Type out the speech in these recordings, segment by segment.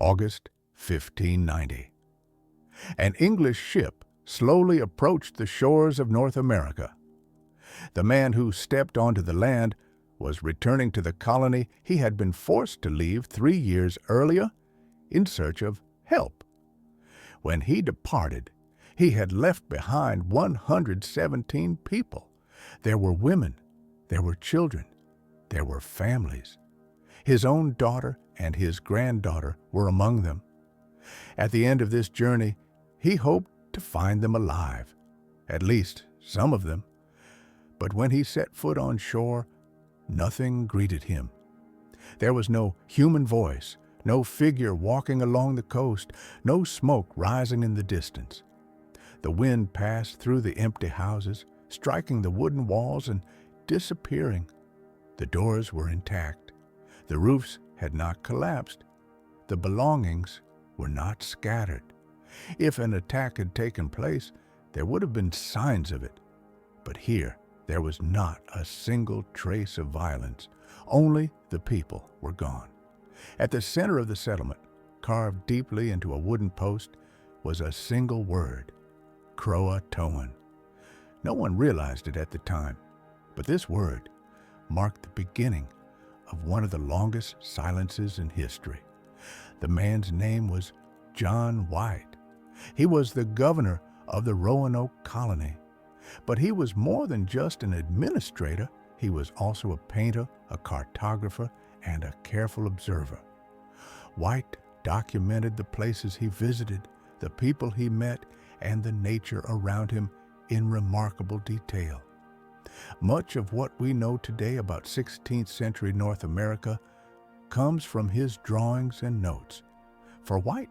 August 1590. An English ship slowly approached the shores of North America. The man who stepped onto the land was returning to the colony he had been forced to leave 3 years earlier in search of help. When he departed, he had left behind 117 people. There were women, there were children, there were families. His own daughter and his granddaughter were among them. At the end of this journey, he hoped to find them alive, at least some of them. But when he set foot on shore, nothing greeted him. There was no human voice, no figure walking along the coast, no smoke rising in the distance. The wind passed through the empty houses, striking the wooden walls and disappearing. The doors were intact. The roofs had not collapsed. The belongings were not scattered. If an attack had taken place, there would have been signs of it. But here, there was not a single trace of violence. Only the people were gone. At the center of the settlement, carved deeply into a wooden post, was a single word: CROATOAN. No one realized it at the time, but this word marked the beginning of one of the longest silences in history. The man's name was John White. He was the governor of the Roanoke colony. But he was more than just an administrator. He was also a painter, a cartographer, and a careful observer. White documented the places he visited, the people he met, and the nature around him in remarkable detail. Much of what we know today about 16th century North America comes from his drawings and notes. For White,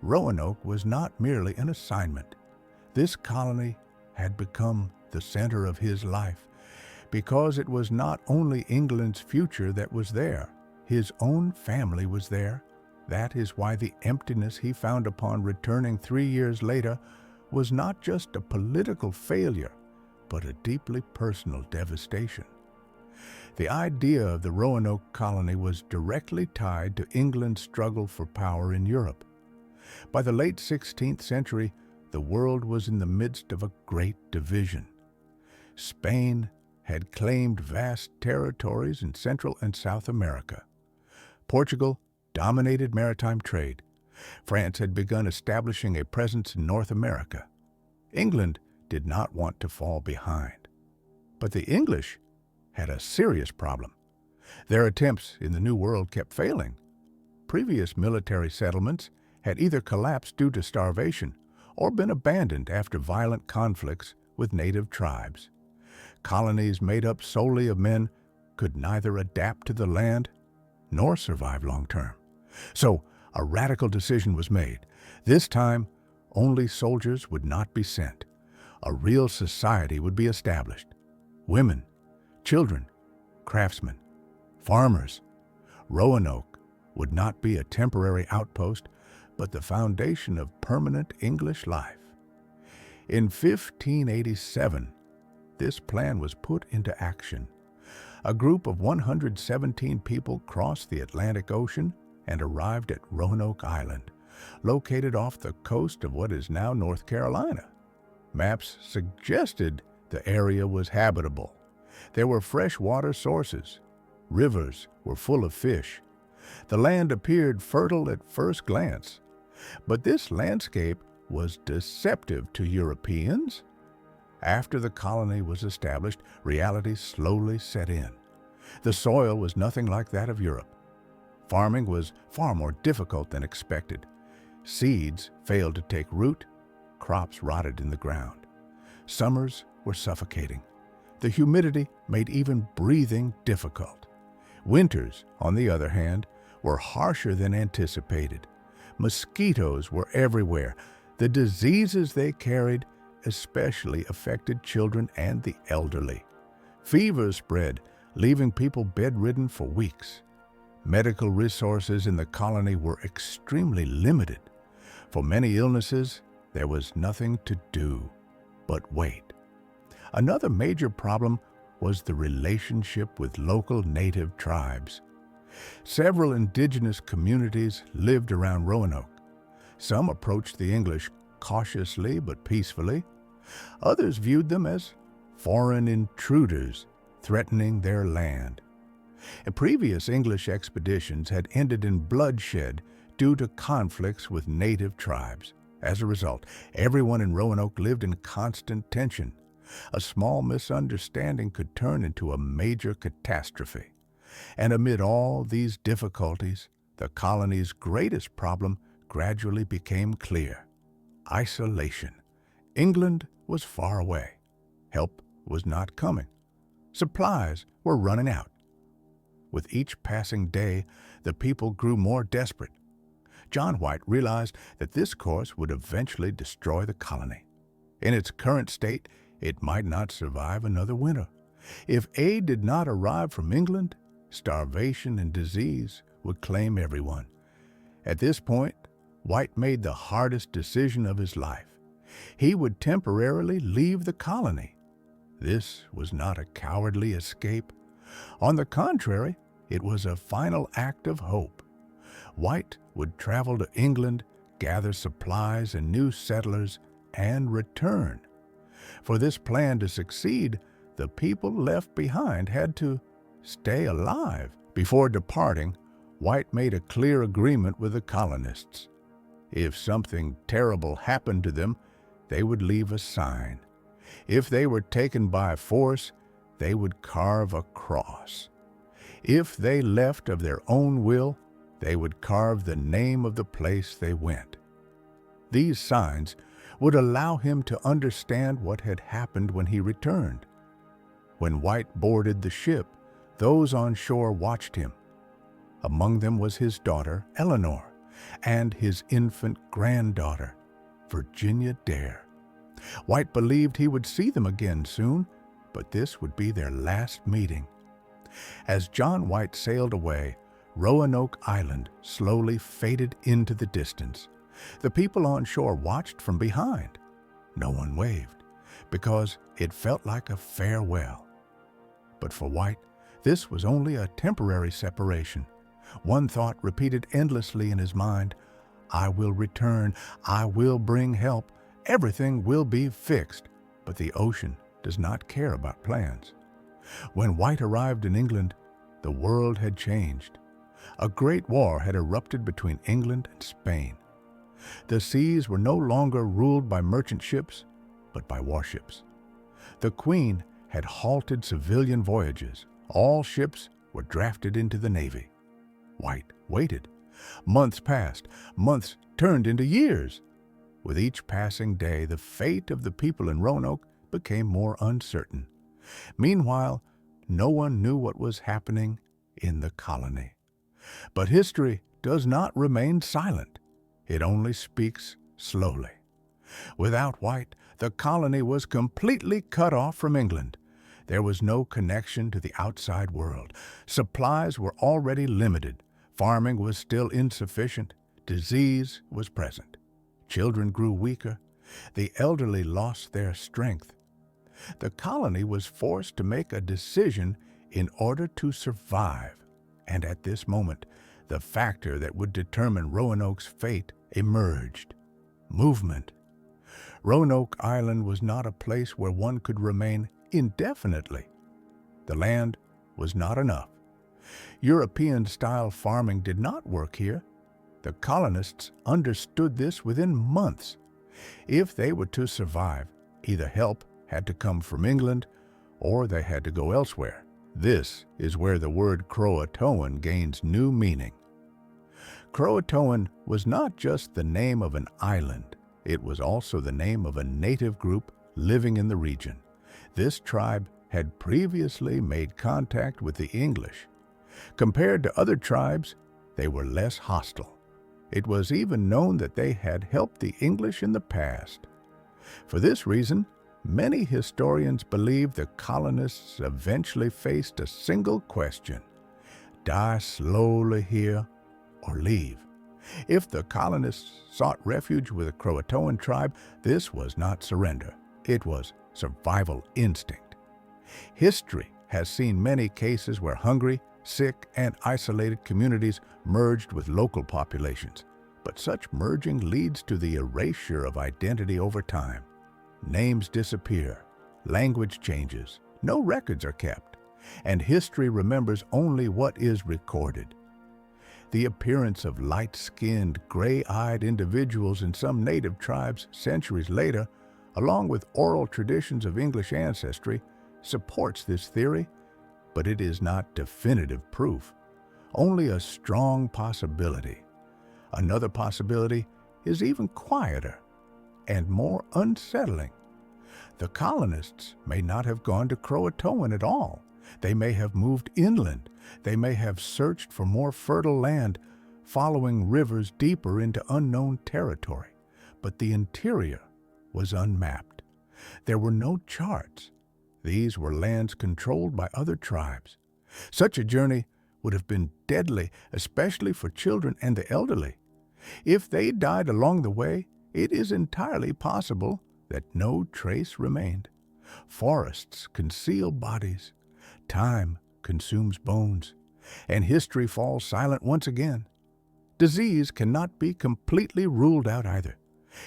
Roanoke was not merely an assignment. This colony had become the center of his life, because it was not only England's future that was there, his own family was there. That is why the emptiness he found upon returning 3 years later was not just a political failure, but a deeply personal devastation. The idea of the Roanoke colony was directly tied to England's struggle for power in Europe. By the late 16th century, the world was in the midst of a great division. Spain had claimed vast territories in Central and South America. Portugal dominated maritime trade. France had begun establishing a presence in North America. England did not want to fall behind. But the English had a serious problem. Their attempts in the New World kept failing. Previous military settlements had either collapsed due to starvation or been abandoned after violent conflicts with native tribes. Colonies made up solely of men could neither adapt to the land nor survive long term. So a radical decision was made. This time, only soldiers would not be sent. A real society would be established. Women, children, craftsmen, farmers. Roanoke would not be a temporary outpost, but the foundation of permanent English life. In 1587, this plan was put into action. A group of 117 people crossed the Atlantic Ocean and arrived at Roanoke Island, located off the coast of what is now North Carolina. Maps suggested the area was habitable. There were fresh water sources. Rivers were full of fish. The land appeared fertile at first glance. But this landscape was deceptive to Europeans. After the colony was established, reality slowly set in. The soil was nothing like that of Europe. Farming was far more difficult than expected. Seeds failed to take root. Crops rotted in the ground. Summers were suffocating. The humidity made even breathing difficult. Winters, on the other hand, were harsher than anticipated. Mosquitoes were everywhere. The diseases they carried especially affected children and the elderly. Fevers spread, leaving people bedridden for weeks. Medical resources in the colony were extremely limited. For many illnesses, there was nothing to do but wait. Another major problem was the relationship with local native tribes. Several indigenous communities lived around Roanoke. Some approached the English cautiously but peacefully. Others viewed them as foreign intruders threatening their land. And previous English expeditions had ended in bloodshed due to conflicts with native tribes. As a result, everyone in Roanoke lived in constant tension. A small misunderstanding could turn into a major catastrophe. And amid all these difficulties, the colony's greatest problem gradually became clear: isolation. England was far away. Help was not coming. Supplies were running out. With each passing day, the people grew more desperate. John White realized that this course would eventually destroy the colony. In its current state, it might not survive another winter. If aid did not arrive from England, starvation and disease would claim everyone. At this point, White made the hardest decision of his life. He would temporarily leave the colony. This was not a cowardly escape. On the contrary, it was a final act of hope. White would travel to England, gather supplies and new settlers, and return. For this plan to succeed, the people left behind had to stay alive. Before departing, White made a clear agreement with the colonists. If something terrible happened to them, they would leave a sign. If they were taken by force, they would carve a cross. If they left of their own will, they would carve the name of the place they went. These signs would allow him to understand what had happened when he returned. When White boarded the ship, those on shore watched him. Among them was his daughter, Eleanor, and his infant granddaughter, Virginia Dare. White believed he would see them again soon, but this would be their last meeting. As John White sailed away, Roanoke Island slowly faded into the distance. The people on shore watched from behind. No one waved, because it felt like a farewell. But for White, this was only a temporary separation. One thought repeated endlessly in his mind: I will return, I will bring help, everything will be fixed. But the ocean does not care about plans. When White arrived in England, the world had changed. A great war had erupted between England and Spain. The seas were no longer ruled by merchant ships, but by warships. The Queen had halted civilian voyages. All ships were drafted into the Navy. White waited. Months passed. Months turned into years. With each passing day, the fate of the people in Roanoke became more uncertain. Meanwhile, no one knew what was happening in the colony. But history does not remain silent. It only speaks slowly. Without White, the colony was completely cut off from England. There was no connection to the outside world. Supplies were already limited. Farming was still insufficient. Disease was present. Children grew weaker. The elderly lost their strength. The colony was forced to make a decision in order to survive. And at this moment, the factor that would determine Roanoke's fate emerged: movement. Roanoke Island was not a place where one could remain indefinitely. The land was not enough. European-style farming did not work here. The colonists understood this within months. If they were to survive, either help had to come from England or they had to go elsewhere. This is where the word CROATOAN gains new meaning. CROATOAN was not just the name of an island. It was also the name of a native group living in the region. This tribe had previously made contact with the English. Compared to other tribes, they were less hostile. It was even known that they had helped the English in the past. For this reason, many historians believe the colonists eventually faced a single question: die slowly here or leave. If the colonists sought refuge with a CROATOAN tribe, this was not surrender. It was survival instinct. History has seen many cases where hungry, sick, and isolated communities merged with local populations. But such merging leads to the erasure of identity over time. Names disappear, language changes, no records are kept, and history remembers only what is recorded. The appearance of light-skinned, gray-eyed individuals in some native tribes centuries later, along with oral traditions of English ancestry, supports this theory, but it is not definitive proof, only a strong possibility. Another possibility is even quieter and more unsettling. The colonists may not have gone to CROATOAN at all. They may have moved inland. They may have searched for more fertile land, following rivers deeper into unknown territory. But the interior was unmapped. There were no charts. These were lands controlled by other tribes. Such a journey would have been deadly, especially for children and the elderly. If they died along the way, it is entirely possible that no trace remained. Forests conceal bodies, time consumes bones, and history falls silent once again. Disease cannot be completely ruled out either.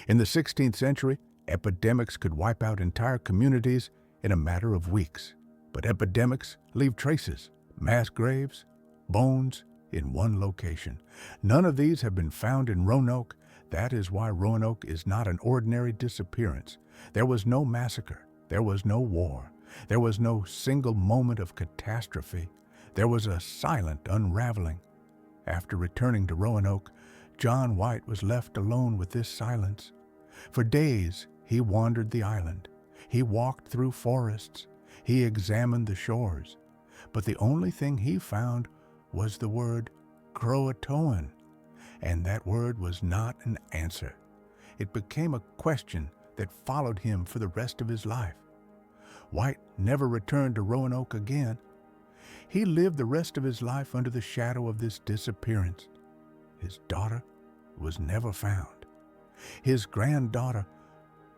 In the 16th century, epidemics could wipe out entire communities in a matter of weeks. But epidemics leave traces, mass graves, bones in one location. None of these have been found in Roanoke. That is why Roanoke is not an ordinary disappearance. There was no massacre. There was no war. There was no single moment of catastrophe. There was a silent unraveling. After returning to Roanoke, John White was left alone with this silence. For days, he wandered the island. He walked through forests. He examined the shores. But the only thing he found was the word CROATOAN. And that word was not an answer. It became a question that followed him for the rest of his life. White never returned to Roanoke again. He lived the rest of his life under the shadow of this disappearance. His daughter was never found. His granddaughter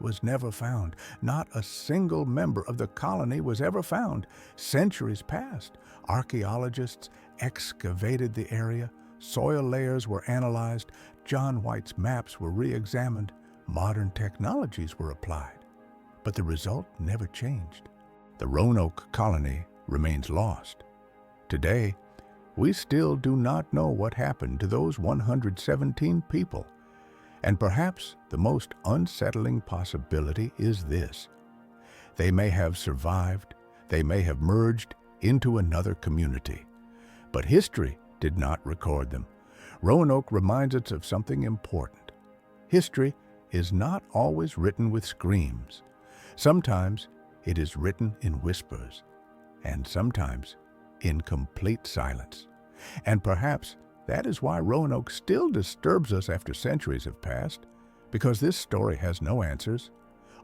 was never found. Not a single member of the colony was ever found. Centuries passed. Archaeologists excavated the area. Soil layers were analyzed. John White's maps were re-examined. Modern technologies were applied. But the result never changed. The Roanoke colony remains lost. Today, we still do not know what happened to those 117 people. And perhaps the most unsettling possibility is this. They may have survived, they may have merged into another community. But history did not record them. Roanoke reminds us of something important. History is not always written with screams. Sometimes it is written in whispers, and sometimes in complete silence. And perhaps that is why Roanoke still disturbs us after centuries have passed, because this story has no answers,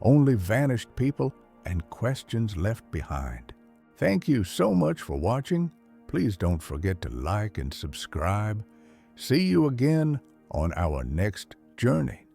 only vanished people and questions left behind. Thank you so much for watching. Please don't forget to like and subscribe. See you again on our next journey.